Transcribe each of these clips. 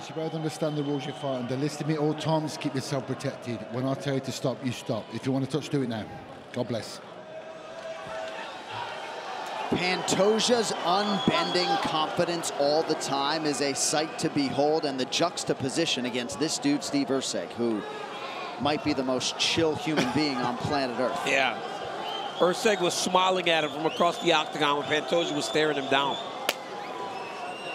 You both understand the rules you're fighting. They're listing me at all times. Keep yourself protected. When I tell you to stop, you stop. If you want to touch, do it now. God bless. Pantoja's unbending confidence all the time is a sight to behold, and the juxtaposition against this dude, Steve Erceg, who might be the most chill human being on planet Earth. Yeah. Erceg was smiling at him from across the octagon when Pantoja was staring him down.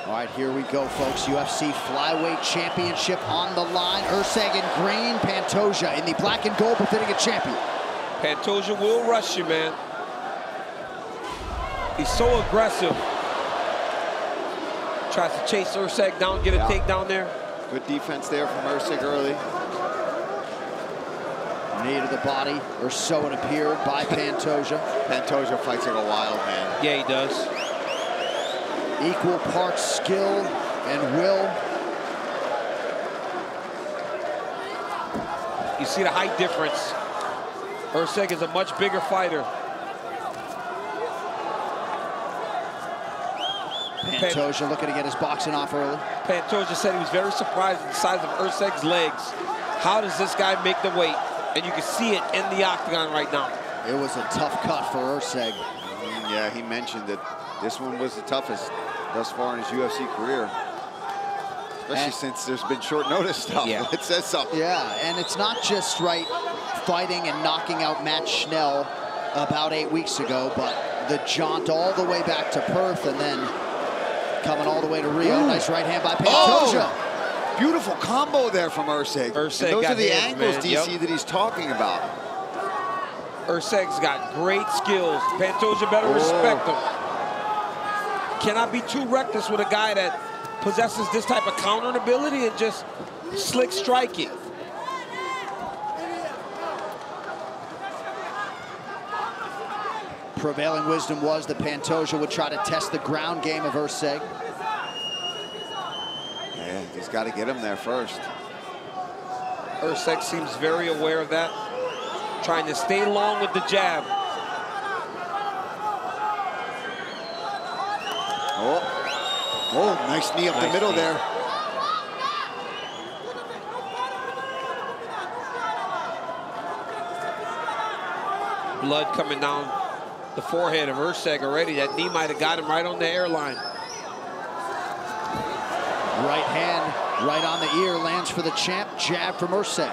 All right, here we go, folks. UFC Flyweight Championship on the line. Erceg in green, Pantoja in the black and gold, befitting a champion. Pantoja will rush you, man. He's so aggressive. Tries to chase Erceg down, get a takedown there. Good defense there from Erceg early. Knee to the body, or so it appeared, by Pantoja. Pantoja fights like a wild man. Yeah, he does. Equal parts skill and will. You see the height difference. Erceg is a much bigger fighter. Pantoja looking to get his boxing off early. Pantoja said he was very surprised at the size of Erceg's legs. How does this guy make the weight? And you can see it in the octagon right now. It was a tough cut for Erceg. Yeah, he mentioned that this one was the toughest thus far in his UFC career. Especially since there's been short notice stuff. Yeah. It says something. Yeah, and it's not just fighting and knocking out Matt Schnell about 8 weeks ago, but the jaunt all the way back to Perth and then coming all the way to Rio. Ooh. Nice right hand by Pantoja. Oh! Beautiful combo there from Erceg. Erceg those are the hands, angles, man. DC, that he's talking about. Erceg's got great skills. Pantoja better respect him. Cannot be too reckless with a guy that possesses this type of countering ability and just slick striking. Prevailing wisdom was that Pantoja would try to test the ground game of Erceg. Yeah, he's got to get him there first. Erceg seems very aware of that. Trying to stay long with the jab. Oh, nice knee up the middle there. Blood coming down the forehead of Erceg already. That knee might have got him right on the airline. Right hand, right on the ear, lands for the champ. Jab from Erceg.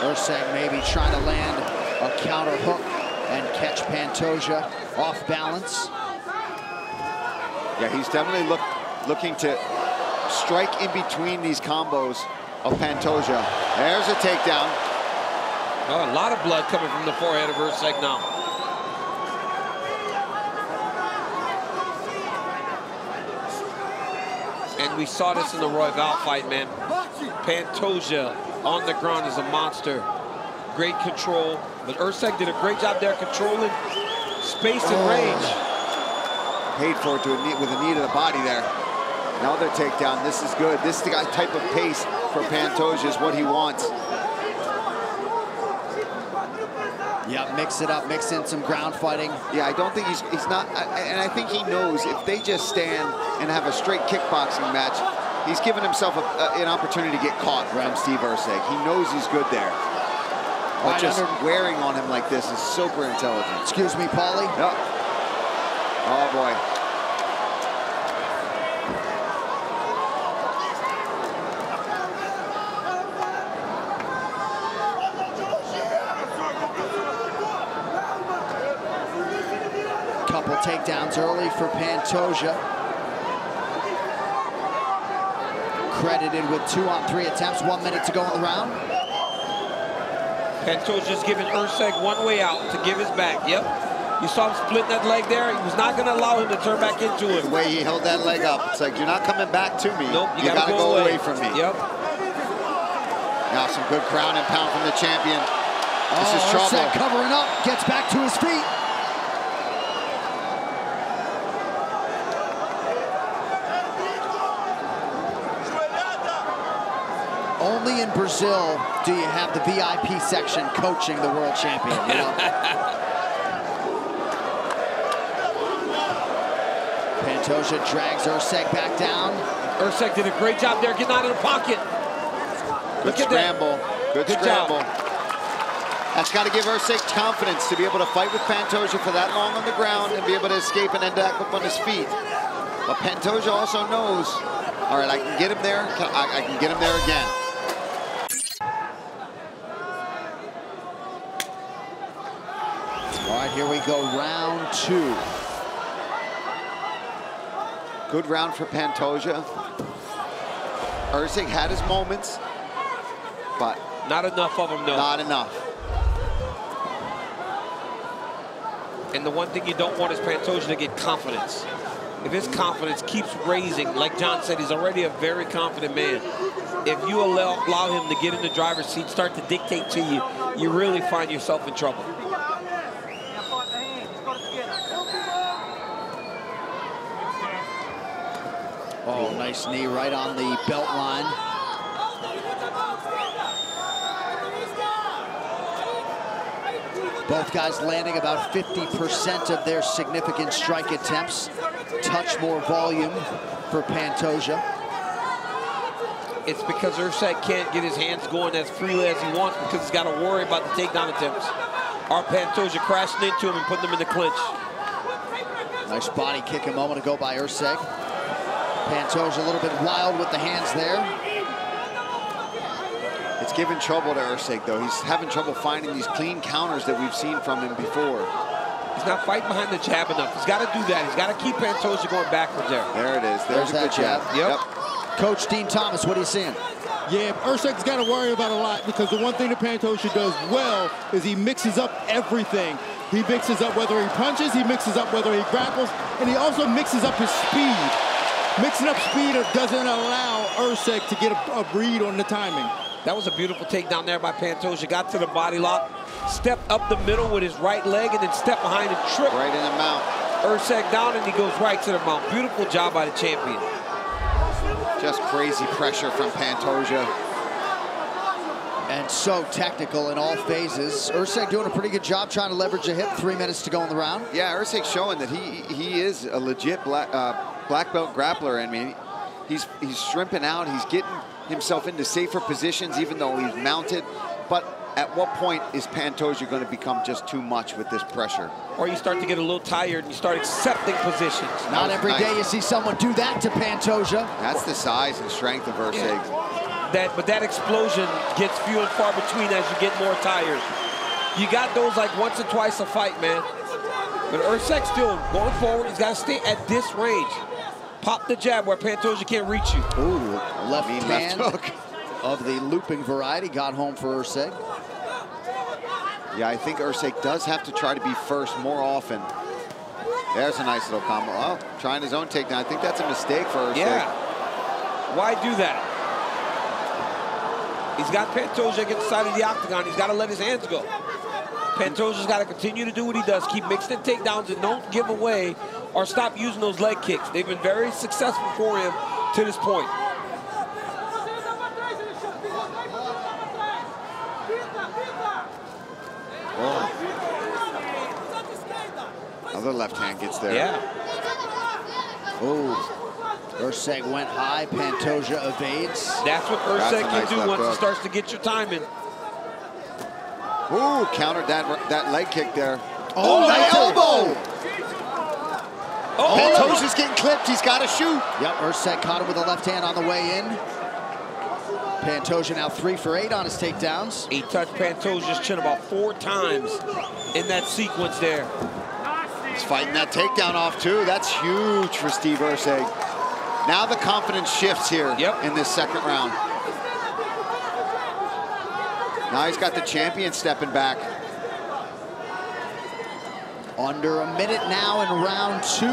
Erceg maybe trying to land a counter hook and catch Pantoja off balance. Yeah, he's definitely looking to strike in between these combos of Pantoja. There's a takedown. Oh, a lot of blood coming from the forehead of Erceg now. And we saw this in the Royval fight, man. Pantoja on the ground is a monster. Great control, but Erceg did a great job there controlling space and range. Paid for it with a knee to the body there. Another takedown. This is good. This type of pace for Pantoja is what he wants. Yeah, mix it up, mix in some ground fighting. Yeah, I don't think he's not, and I think he knows if they just stand and have a straight kickboxing match, he's given himself an opportunity to get caught from Steve Erceg. He knows he's good there. But just wearing on him like this is super intelligent. Excuse me, Paulie. Yep. Oh, boy. Couple takedowns early for Pantoja. Credited with 2 on 3 attempts, 1 minute to go in the round. Pantoja's giving Erceg one way out to give his back. Yep. You saw him splitting that leg there. He was not going to allow him to turn back into it. The way he held that leg up, it's like, you're not coming back to me. Nope, you got to go away from me. Yep. Now some good ground and pound from the champion. This is trouble. Erceg covering up, gets back to his feet. Only only in Brazil do you have the VIP section coaching the world champion, you know? Pantoja drags Erceg back down. Erceg did a great job there getting out of the pocket. Good scramble. Good scramble. That's got to give Erceg confidence to be able to fight with Pantoja for that long on the ground and be able to escape and end up on his feet. But Pantoja also knows, all right, I can get him there. I can get him there again. All right, here we go, round 2. Good round for Pantoja. Erceg had his moments, but not enough of them, no. Not enough. And the one thing you don't want is Pantoja to get confidence. If his confidence keeps raising, like John said, he's already a very confident man. If you allow him to get in the driver's seat, start to dictate to you, you really find yourself in trouble. Oh, nice knee right on the belt line. Both guys landing about 50% of their significant strike attempts. Touch more volume for Pantoja. It's because Erceg can't get his hands going as freely as he wants because he's got to worry about the takedown attempts. Our Pantoja crashing into him and putting him in the clinch. Nice body kick a moment ago by Erceg. Pantoja a little bit wild with the hands there. It's giving trouble to Erceg, though. He's having trouble finding these clean counters that we've seen from him before. He's not fighting behind the jab enough. He's got to do that. He's got to keep Pantoja going backwards there. There it is. There's a good jab. Yep. Coach Dean Thomas, what are you seeing? Yeah, Erceg's got to worry about a lot because the one thing that Pantoja does well is he mixes up everything. He mixes up whether he punches, he mixes up whether he grapples, and he also mixes up his speed. Mixing up speed doesn't allow Erceg to get a read on the timing. That was a beautiful takedown there by Pantoja. Got to the body lock, stepped up the middle with his right leg, and then stepped behind and tripped. Right in the mount. Erceg down, and he goes right to the mount. Beautiful job by the champion. Just crazy pressure from Pantoja. And so technical in all phases. Erceg doing a pretty good job trying to leverage a hip. 3 minutes to go in the round. Yeah, Erceg's showing that he is a legit black belt grappler. I mean, he's shrimping out. He's getting himself into safer positions, even though he's mounted. But at what point is Pantoja going to become just too much with this pressure? Or you start to get a little tired and you start accepting positions. Not every day you see someone do that to Pantoja. That's the size and strength of Erceg. Yeah. But that explosion gets few and far between as you get more tired. You got those like once or twice a fight, man. But Erceg's still going forward. He's got to stay at this range. Pop the jab where Pantoja can't reach you. Ooh, left hand hook of the looping variety got home for Erceg. Yeah, I think Erceg does have to try to be first more often. There's a nice little combo. Oh, trying his own takedown. I think that's a mistake for Erceg. Yeah. Why do that? He's got Pantoja against the side of the octagon. He's got to let his hands go. Pantoja's got to continue to do what he does. Keep mixing takedowns and don't give away or stop using those leg kicks. They've been very successful for him to this point. Oh. Another left hand gets there. Yeah. Oh, Erceg went high. Pantoja evades. That's what Erceg Nice can do once hook. he starts to get your timing. Ooh, countered that leg kick there. Oh, that elbow! Oh, Pantoja's getting clipped. He's got to shoot. Yep, Erceg caught him with a left hand on the way in. Pantoja now 3 for 8 on his takedowns. He touched Pantoja's chin about 4 times in that sequence there. He's fighting that takedown off too. That's huge for Steve Erceg. Now the confidence shifts here in this second round. Now he's got the champion stepping back. Under a minute now in round 2.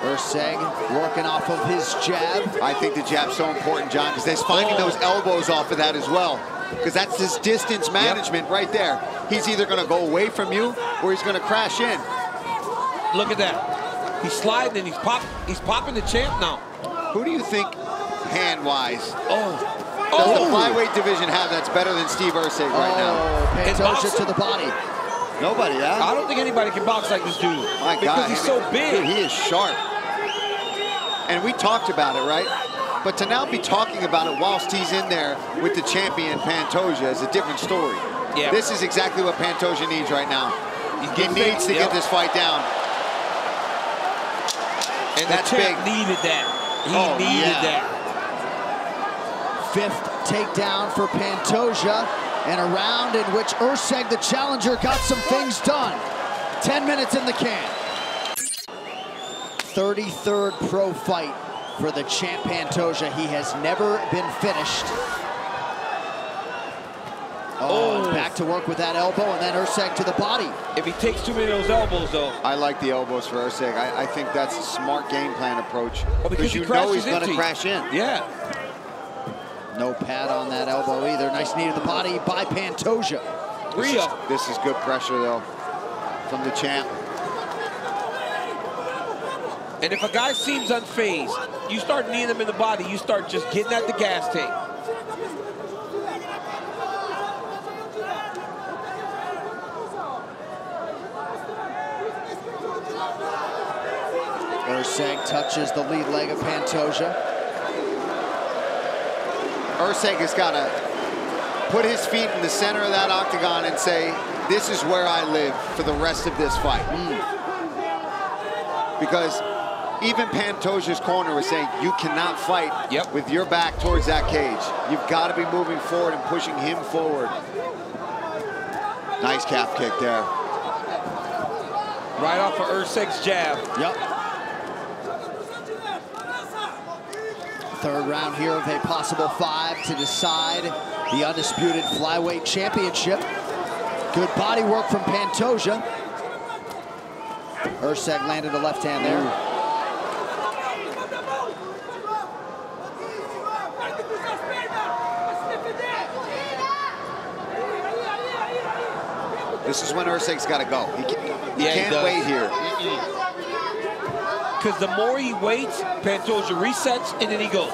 Erceg working off of his jab. I think the jab's so important, John, because he's finding those elbows off of that as well. Because that's his distance management right there. He's either going to go away from you or he's going to crash in. Look at that. He's sliding and he's popping the champ now. Who do you think hand-wise? does the flyweight division have that's better than Steve Erceg right now? Pantoja to the body. Nobody, huh? I don't think anybody can box like this dude. My God. Because he's so big. Dude, he is sharp. And we talked about it, right? But to now be talking about it whilst he's in there with the champion Pantoja is a different story. Yeah. This is exactly what Pantoja needs right now. He needs to get this fight down. And that's the champ big. Needed that. He needed that. 5th takedown for Pantoja, and a round in which Erceg, the challenger, got some things done. 10 minutes in the can. 33rd pro fight for the champ Pantoja. He has never been finished. Oh, back to work with that elbow, and then Erceg to the body. If he takes too many of those elbows, though. I like the elbows for Erceg. I think that's a smart game plan approach. Oh, because you know he's going to crash in. Yeah. No pad on that elbow either. Nice knee to the body by Pantoja. This is good pressure, though, from the champ. And if a guy seems unfazed, you start kneeing him in the body, you start just getting at the gas tank. Erceg touches the lead leg of Pantoja. Erceg has got to put his feet in the center of that octagon and say, this is where I live for the rest of this fight. Because even Pantoja's corner was saying, you cannot fight with your back towards that cage. You've got to be moving forward and pushing him forward. Nice calf kick there. Right off of Erceg's jab. Yep. 3rd round here of a possible 5 to decide the undisputed flyweight championship. Good body work from Pantoja. Erceg landed a left hand there. This is when Erceg's got to go. He can't wait here. Because the more he waits, Pantoja resets, and then he goes.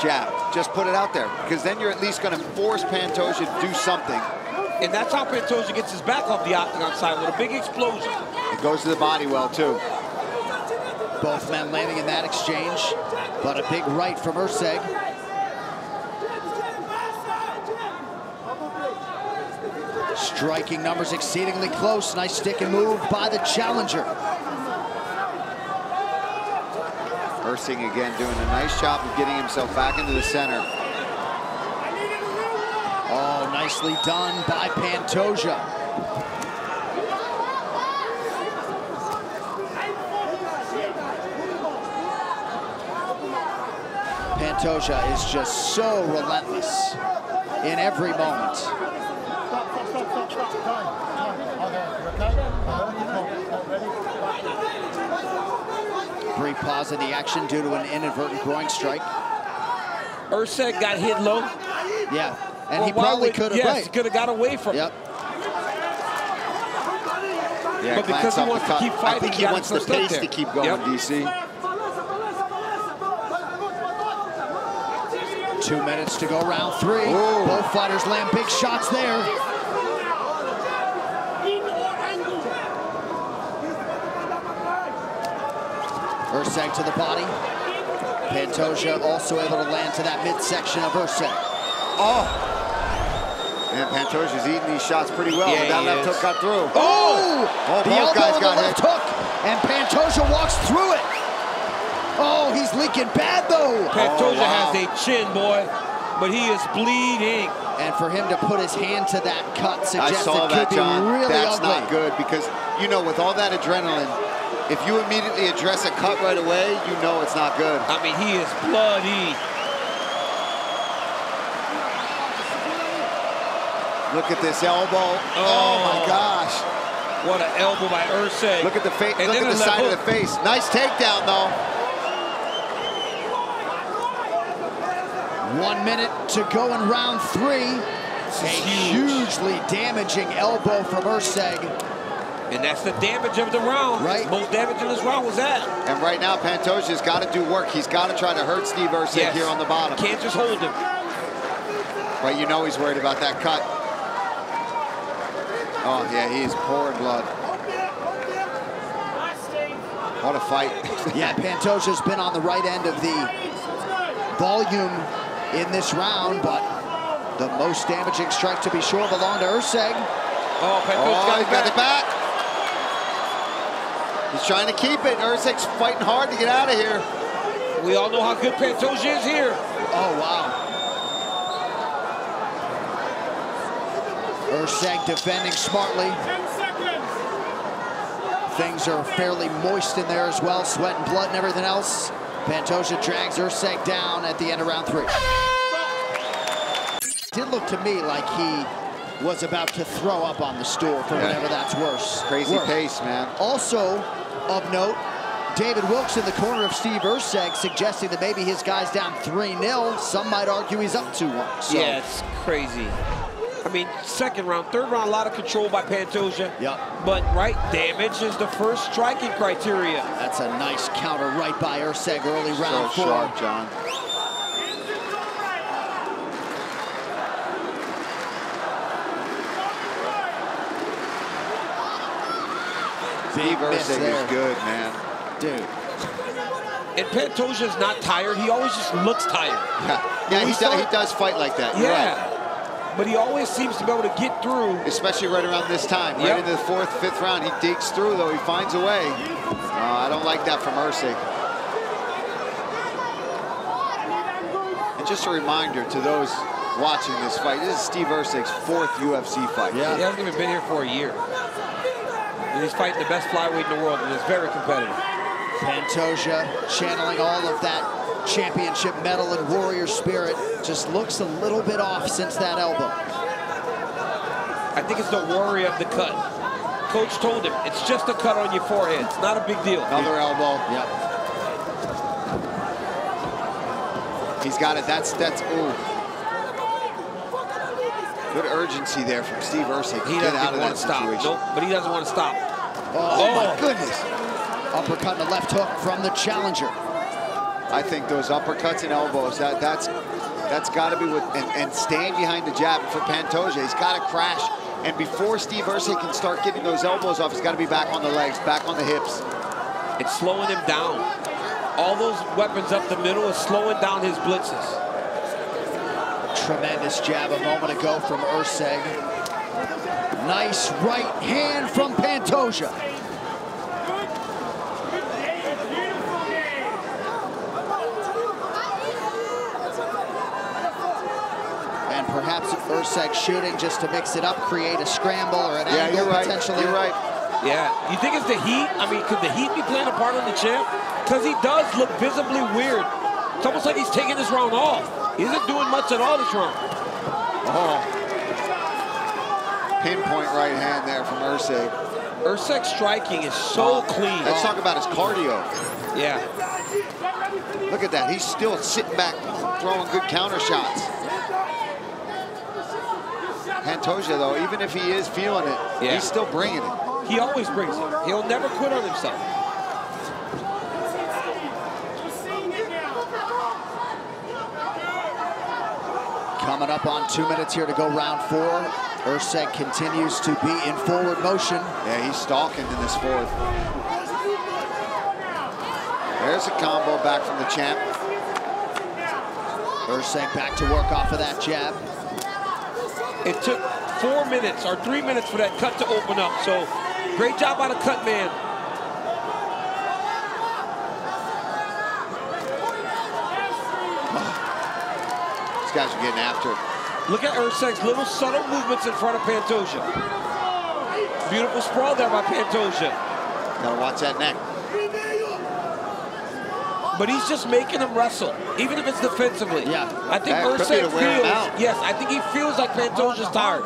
Jab, just put it out there, because then you're at least going to force Pantoja to do something. And that's how Pantoja gets his back off the octagon side with a big explosion. It goes to the body well, too. Both men landing in that exchange, but a big right from Erceg. Striking numbers exceedingly close. Nice stick and move by the challenger. Erceg again doing a nice job of getting himself back into the center. Oh, nicely done by Pantoja. Pantoja is just so relentless in every moment. Brief pause in the action due to an inadvertent groin strike. Erceg got hit low. Yeah, and he probably could have. Yes, he could have got away from it. Yeah, but because he wants to keep fighting, I think he wants the pace to keep going, DC. 2 minutes to go, round 3. Ooh. Both fighters land big shots there. Erceg to the body. Pantoja also able to land to that midsection of Erceg. Oh! And Pantoja's eating these shots pretty well, but that left hook got through. Oh! Oh, The both guys got left hit. hook, and Pantoja walks through it. Oh, he's leaking bad, though. Pantoja has a chin, boy, but he is bleeding. And for him to put his hand to that cut suggests I saw it that, could John. be really That's ugly. not good because, you know, with all that adrenaline, if you immediately address a cut right away, you know it's not good. I mean, he is bloody. Look at this elbow. Oh my gosh. What an elbow by Erceg. Look at the face. Look at the side of the face. Nice takedown, though. 1 minute to go in round 3. A hugely damaging elbow from Erceg. And that's the damage of the round. Right. Most damage in this round was that. And right now, Pantoja's got to do work. He's got to try to hurt Steve Erceg here on the bottom. Can't just hold him. Right, you know he's worried about that cut. Oh, yeah, he's pouring blood. What a fight. Yeah, Pantoja's been on the right end of the volume in this round, but the most damaging strike, to be sure, belonged to Erceg. Oh, Pantoja's got it back. He's trying to keep it. Erceg's fighting hard to get out of here. We all know how good Pantoja is here. Oh, wow. Erceg defending smartly. 10 seconds. Things are fairly moist in there as well, sweat and blood and everything else. Pantoja drags Erceg down at the end of round 3. It did look to me like he was about to throw up on the stool for whatever that's worse. Crazy pace, man. Also of note, David Wilkes in the corner of Steve Erceg suggesting that maybe his guy's down 3-0. Some might argue he's up 2-1. So. Yeah, it's crazy. I mean, second round, third round, a lot of control by Pantoja. Yep. But, right, damage is the first striking criteria. That's a nice counter right by Erceg early round 4. Sharp, John. Big miss Erceg there. is good, man. Dude. And Pantoja's not tired. He always just looks tired. Yeah, he does fight like that. You're right. But he always seems to be able to get through. Especially right around this time. Right into the 4th, 5th round. He digs through, though. He finds a way. I don't like that from Erceg. And just a reminder to those watching this fight, this is Steve Erceg's 4th UFC fight. Yeah. He hasn't even been here for a year. And he's fighting the best flyweight in the world, and it's very competitive. Pantoja channeling all of that championship medal and warrior spirit, just looks a little bit off since that elbow. I think it's the worry of the cut. Coach told him, it's just a cut on your forehead. It's not a big deal. Another elbow. Yep. He's got it. That's ooh. Good urgency there from Steve Erceg. He doesn't want to stop. Nope, but he doesn't want to stop. Oh my goodness. Uppercut and a left hook from the challenger. I think those uppercuts and elbows, that's got to be with, and staying behind the jab for Pantoja. He's got to crash. And before Steve Erceg can start getting those elbows off, he's got to be back on the legs, back on the hips. It's slowing him down. All those weapons up the middle is slowing down his blitzes. Tremendous jab a moment ago from Erceg. Nice right hand from Pantoja. And perhaps Erceg shooting just to mix it up, create a scramble or an angle potentially. You're right. Yeah, you think it's the heat? I mean, could the heat be playing a part on the champ? Because he does look visibly weird. It's almost like he's taking this round off. He isn't doing much at all this round. Oh. Pinpoint right hand there from Erceg. Erceg's striking is so clean. Let's talk about his cardio. Yeah. Look at that. He's still sitting back, throwing good counter shots. Pantoja, though, even if he is feeling it, he's still bringing it. He always brings it. He'll never quit on himself. Coming up on 2 minutes here to go round 4. Erceg continues to be in forward motion. Yeah, he's stalking in this 4th. There's a combo back from the champ. Erceg back to work off of that jab. It took 4 minutes or 3 minutes for that cut to open up. So great job by the cut man. These guys are getting after it. Look at Erceg's little subtle movements in front of Pantoja. Beautiful sprawl there by Pantoja. Gotta watch that neck. But he's just making him wrestle, even if it's defensively. Yeah. I think That could be Erceg to wear him out. feels, yes, I think he feels like Pantoja's tired.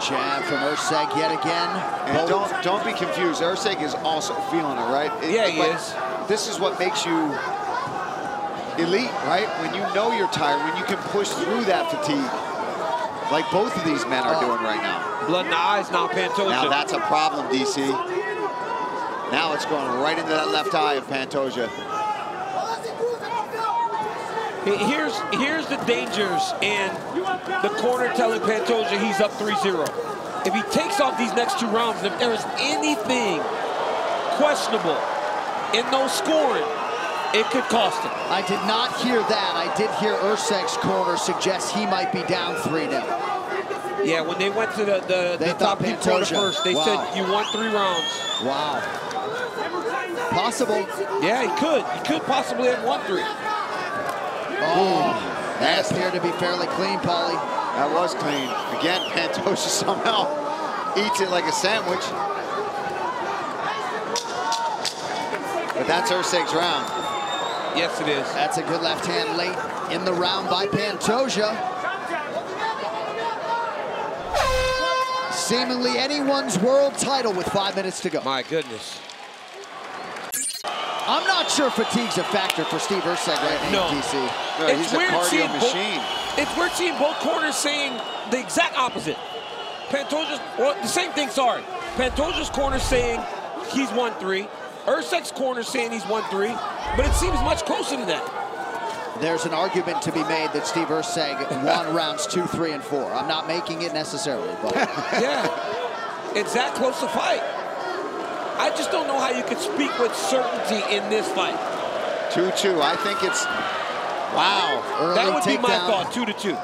Jab from Erceg yet again. And don't be confused. Erceg is also feeling it, right? Yeah, he is. This is what makes you elite, right? When you know you're tired, when you can push through that fatigue, like both of these men are doing right now. Blood in the eyes now, Pantoja. Now that's a problem, DC. Now it's going right into that left eye of Pantoja. Here's the dangers in the corner telling Pantoja he's up 3-0. If he takes off these next 2 rounds, and if there is anything questionable in no scoring, it could cost him. I did not hear that. I did hear Erceg's corner suggest he might be down 3-0. Yeah, when they went to the top deep corner first, they said you won 3 rounds. Wow. Possible. Yeah, he could. He could possibly have won 3. Oh, that appeared to be fairly clean, Paulie. That was clean. Again, Pantoja somehow eats it like a sandwich. But that's Erceg's round. Yes, it is. That's a good left hand late in the round by Pantoja. Seemingly anyone's world title with 5 minutes to go. My goodness. I'm not sure fatigue's a factor for Steve Erceg right now, DC. No, he's a cardio machine. It's weird seeing both corners saying the exact opposite. Pantoja's, well, the same thing, sorry. Pantoja's corner saying he's 1-3. Erceg's corner saying he's 1-3. But it seems much closer than that. There's an argument to be made that Steve Erceg won rounds 2, 3, and 4. I'm not making it necessarily, but yeah, it's that close a fight. I just don't know how you could speak with certainty in this fight. 2-2. I think it's wow. Early that would be my takedown. thought. 2-2.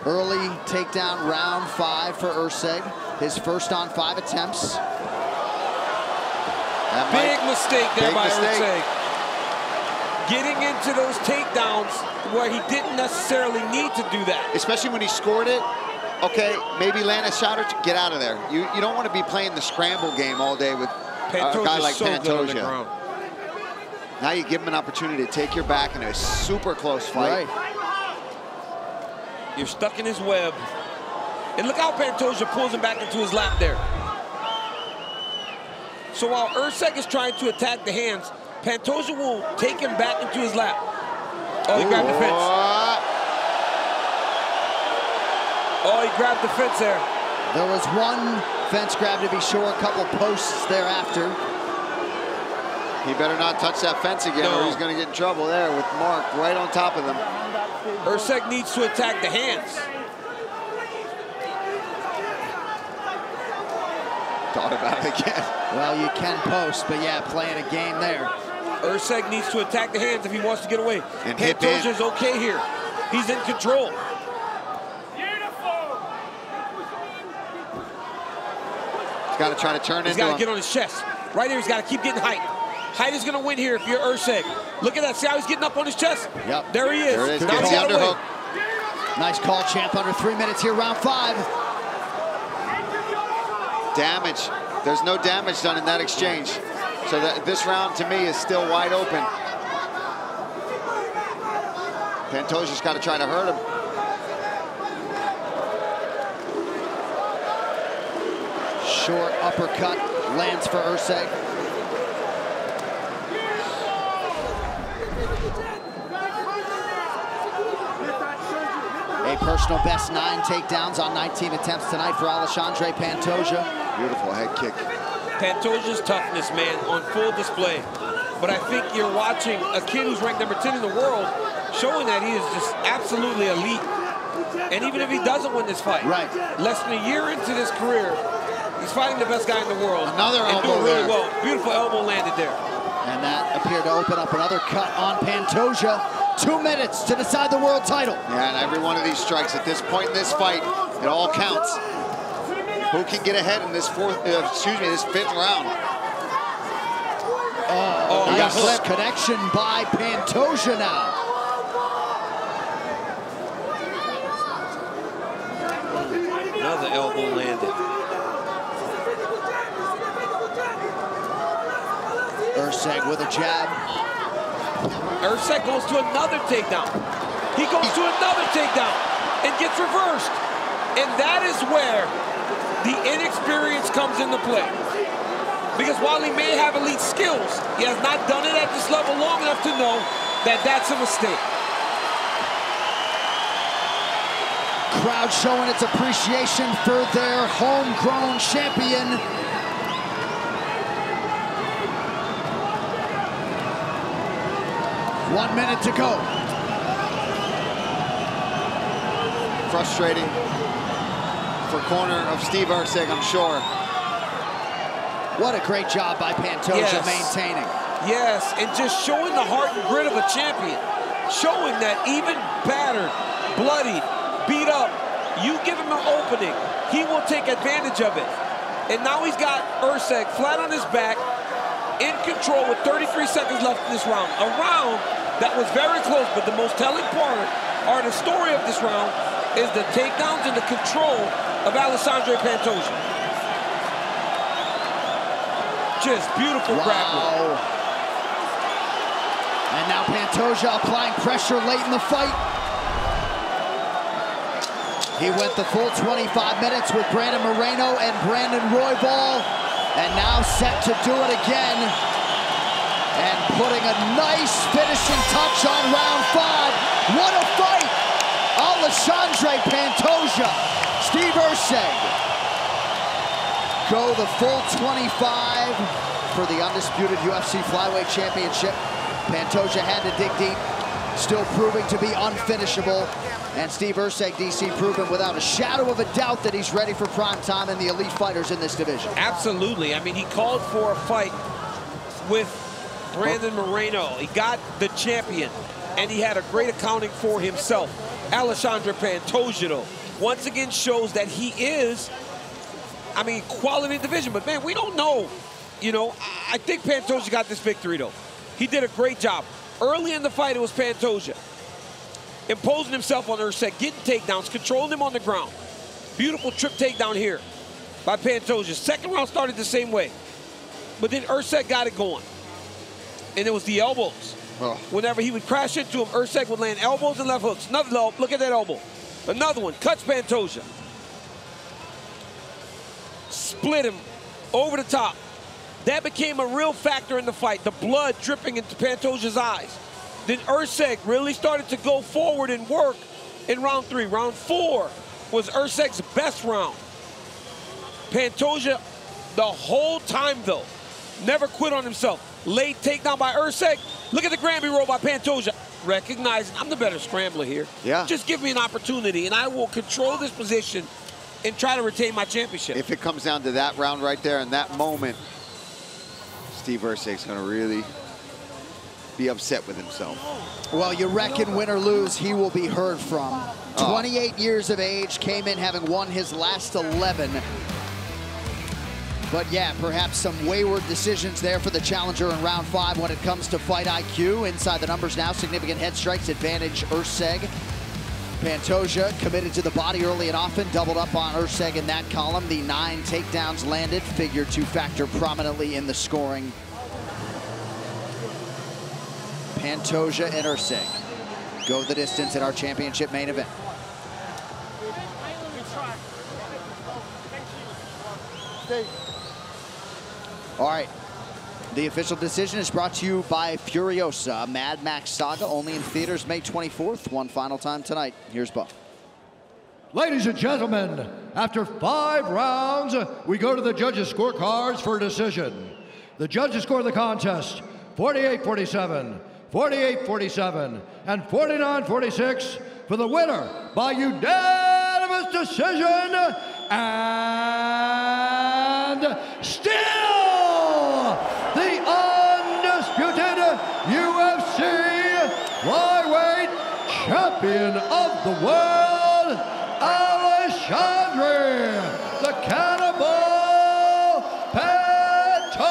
Early takedown, round 5 for Erceg. His first on 5 attempts. Big mistake there by Erceg. Getting into those takedowns where he didn't necessarily need to do that. Especially when he scored it. Okay, maybe land a shot or two, get out of there. You don't want to be playing the scramble game all day with a guy like Pantoja. Now you give him an opportunity to take your back in a super close fight. Right. You're stuck in his web. And look how Pantoja pulls him back into his lap there. So while Erceg is trying to attack the hands, Pantoja will take him back into his lap. Oh, he grabbed the fence. Oh, he grabbed the fence there. There was one fence grab to be sure, a couple posts thereafter. He better not touch that fence again or he's going to get in trouble there with Mark right on top of them. Erceg needs to attack the hands. Thought about it again. Well, you can post, but yeah, playing a game there. Erceg needs to attack the hands if he wants to get away. And Pantoja's okay here. He's in control. He's got to try to turn He's got to get on his chest. Right here, he's got to keep getting height. Height is going to win here if you're Erceg. Look at that. See how he's getting up on his chest? Yep. There he is. There it is. Now Gets the underhook. Nice call, champ. Under 3 minutes here, round 5. Damage. There's no damage done in that exchange. So that this round, to me, is still wide open. Pantoja's got to try to hurt him. Short uppercut lands for Erceg. A personal best 9 takedowns on 19 attempts tonight for Alexandre Pantoja. Beautiful head kick. Pantoja's toughness, man, on full display. But I think you're watching a kid who's ranked number 10 in the world, showing that he is just absolutely elite. And even if he doesn't win this fight, less than a year into this career, he's fighting the best guy in the world. Another elbow doing really there. well. Beautiful elbow landed there. And that appeared to open up another cut on Pantoja. 2 minutes to decide the world title. Yeah, and every one of these strikes at this point in this fight, it all counts. Who can get ahead in this this 5th round? Oh, nice connection by Pantoja now. Another elbow landed. Erceg with a jab. Erceg goes to another takedown. He goes to another takedown and gets reversed. And that is where the inexperience comes into play. Because while he may have elite skills, he has not done it at this level long enough to know that that's a mistake. Crowd showing its appreciation for their homegrown champion. One minute to go. Frustrating for corner of Steve Erceg, I'm sure. What a great job by Pantoja maintaining. Yes, and just showing the heart and grit of a champion. Showing that even battered, bloodied, beat up, you give him an opening, he will take advantage of it. And now he's got Erceg flat on his back, in control with 33 seconds left in this round. A round that was very close, but the most telling part, or the story of this round, is the takedowns and the control of Alexandre Pantoja. Just beautiful grappling. And now Pantoja applying pressure late in the fight. He went the full 25 minutes with Brandon Moreno and Brandon Royval, and now set to do it again. And putting a nice finishing touch on round 5. What a fight! Alexandre Pantoja, Steve Erceg go the full 25 for the undisputed UFC Flyweight Championship. Pantoja had to dig deep, still proving to be unfinishable. And Steve Erceg, DC, proven without a shadow of a doubt that he's ready for prime time and the elite fighters in this division. Absolutely. I mean, he called for a fight with Brandon Moreno. He got the champion, and he had a great accounting for himself. Alexandre Pantoja, though, once again shows that he is, I mean, quality division. But, man, we don't know. You know, I think Pantoja got this victory, though. He did a great job. Early in the fight, it was Pantoja imposing himself on Erceg, getting takedowns, controlling him on the ground. Beautiful trip takedown here by Pantoja. Second round started the same way. But then Erceg got it going. And it was the elbows. Oh. Whenever he would crash into him, Erceg would land elbows and left hooks. Another low, look at that elbow. Another one, cuts Pantoja. Split him over the top. That became a real factor in the fight, the blood dripping into Pantoja's eyes. Then Erceg really started to go forward and work in round 3. Round 4 was Erceg's best round. Pantoja, the whole time though, never quit on himself. Late takedown by Erceg. Look at the Granby roll by Pantoja. Recognizing I'm the better scrambler here. Yeah. Just give me an opportunity and I will control this position and try to retain my championship. If it comes down to that round right there in that moment, Steve Erceg's going to really be upset with himself. Well, you reckon win or lose, he will be heard from. 28 years of age, came in having won his last 11. But yeah, perhaps some wayward decisions there for the challenger in round 5 when it comes to fight IQ. Inside the numbers now, significant head strikes advantage Erceg. Pantoja committed to the body early and often, doubled up on Erceg in that column. The 9 takedowns landed figured to factor prominently in the scoring. Pantoja and Erceg go the distance in our championship main event. All right, the official decision is brought to you by Furiosa, Mad Max Saga, only in theaters May 24th, one final time tonight. Here's Buff. Ladies and gentlemen, after 5 rounds, we go to the judges' scorecards for a decision. The judges score the contest 48-47, 48-47, and 49-46 for the winner by unanimous decision, and still the undisputed UFC flyweight champion of the world, Alexandre the Cannibal Pantoja.